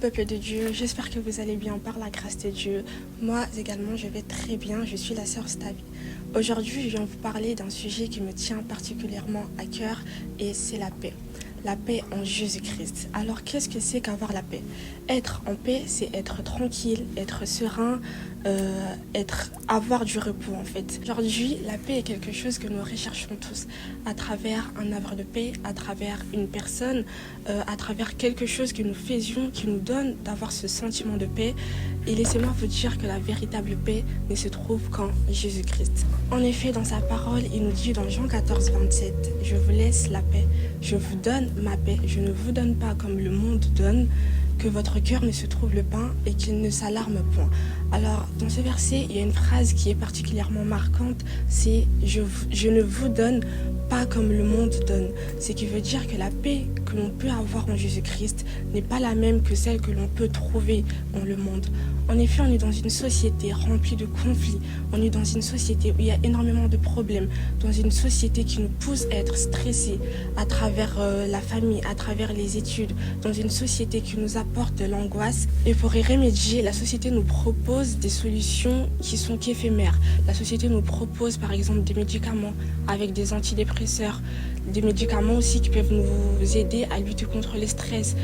peuple de Dieu, j'espère que vous allez bien par la grâce de Dieu. Moi également, je vais très bien, je suis la sœur Stavi. Aujourd'hui, je viens vous parler d'un sujet qui me tient particulièrement à cœur et c'est la paix. La paix en Jésus-Christ. Alors, qu'est-ce que c'est qu'avoir la paix? Être en paix, c'est être tranquille, être serein, avoir du repos en fait. Aujourd'hui, la paix est quelque chose que nous recherchons tous à travers un havre de paix, à travers une personne, à travers quelque chose que nous faisions qui nous donne d'avoir ce sentiment de paix. Et laissez-moi vous dire que la véritable paix ne se trouve qu'en Jésus-Christ. En effet, dans sa parole, il nous dit dans Jean 14, 27, « Je vous laisse la paix, je vous donne ma paix, je ne vous donne pas comme le monde donne, que votre cœur ne se trouble pas et qu'il ne s'alarme point. » Alors, dans ce verset, il y a une phrase qui est particulièrement marquante, c'est « je ne vous donne pas comme le monde donne ». Ce qui veut dire que la paix que l'on peut avoir en Jésus-Christ n'est pas la même que celle que l'on peut trouver dans le monde. En effet, on est dans une société remplie de conflits, on est dans une société où il y a énormément de problèmes, dans une société qui nous pousse à être stressés à travers la famille, à travers les études, dans une société qui nous apporte de l'angoisse. Et pour y remédier, la société nous propose des solutions qui sont qu'éphémères. La société nous propose par exemple des médicaments avec des antidépresseurs, des médicaments aussi qui peuvent nous aider à lutter contre le stress,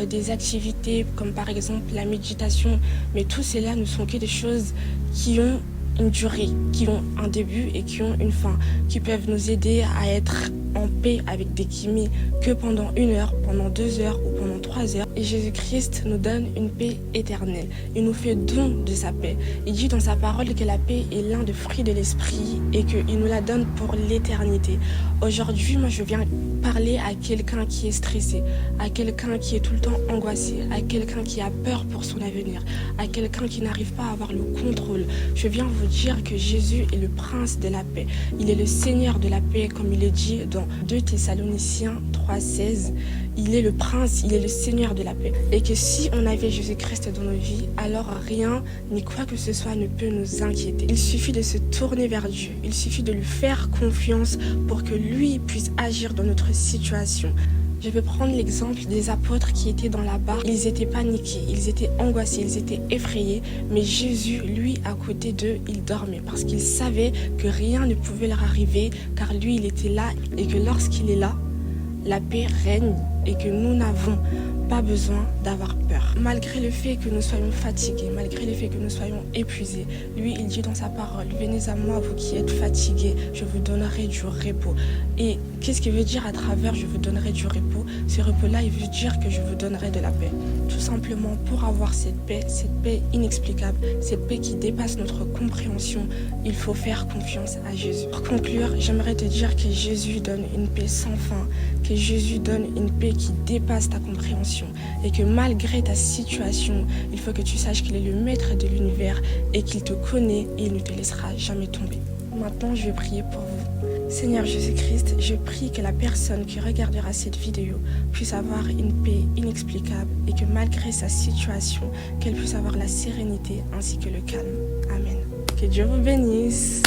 des activités comme par exemple la méditation, mais tout cela ne sont que des choses qui ont une durée, qui ont un début et qui ont une fin, qui peuvent nous aider à être en paix avec des guillemets que pendant 1 heure, pendant 2 heures ou pendant 3 heures. Et Jésus-Christ nous donne une paix éternelle. Il nous fait don de sa paix. Il dit dans sa parole que la paix est l'un des fruits de l'esprit et qu'il nous la donne pour l'éternité. Aujourd'hui, moi je viens parler à quelqu'un qui est stressé, à quelqu'un qui est tout le temps angoissé, à quelqu'un qui a peur pour son avenir, à quelqu'un qui n'arrive pas à avoir le contrôle. Je viens vous dire que Jésus est le prince de la paix. Il est le Seigneur de la paix, comme il est dit dans 2 Thessaloniciens 3,16. Il est le prince, il est le Seigneur de la paix. Et que si on avait Jésus-Christ dans nos vies, alors rien ni quoi que ce soit ne peut nous inquiéter. Il suffit de se tourner vers Dieu, il suffit de lui faire confiance pour que lui puisse agir dans notre situation. Je vais prendre l'exemple des apôtres qui étaient dans la barque. Ils étaient paniqués, ils étaient angoissés, ils étaient effrayés. Mais Jésus, lui, à côté d'eux, il dormait parce qu'il savait que rien ne pouvait leur arriver car lui, il était là et que lorsqu'il est là, la paix règne et que nous n'avons pas besoin d'avoir peur. Malgré le fait que nous soyons fatigués, malgré le fait que nous soyons épuisés, lui, il dit dans sa parole, « Venez à moi, vous qui êtes fatigués, je vous donnerai du repos. » Et qu'est-ce qu'il veut dire à travers « je vous donnerai du repos » Ce repos-là, il veut dire que je vous donnerai de la paix. Tout simplement, pour avoir cette paix inexplicable, cette paix qui dépasse notre compréhension, il faut faire confiance à Jésus. Pour conclure, j'aimerais te dire que Jésus donne une paix sans fin, que Jésus donne une paix qui dépasse ta compréhension et que malgré ta situation, il faut que tu saches qu'il est le maître de l'univers et qu'il te connaît et il ne te laissera jamais tomber. Maintenant, je vais prier pour vous. Seigneur Jésus-Christ, je prie que la personne qui regardera cette vidéo puisse avoir une paix inexplicable et que malgré sa situation, qu'elle puisse avoir la sérénité ainsi que le calme. Amen. Que Dieu vous bénisse.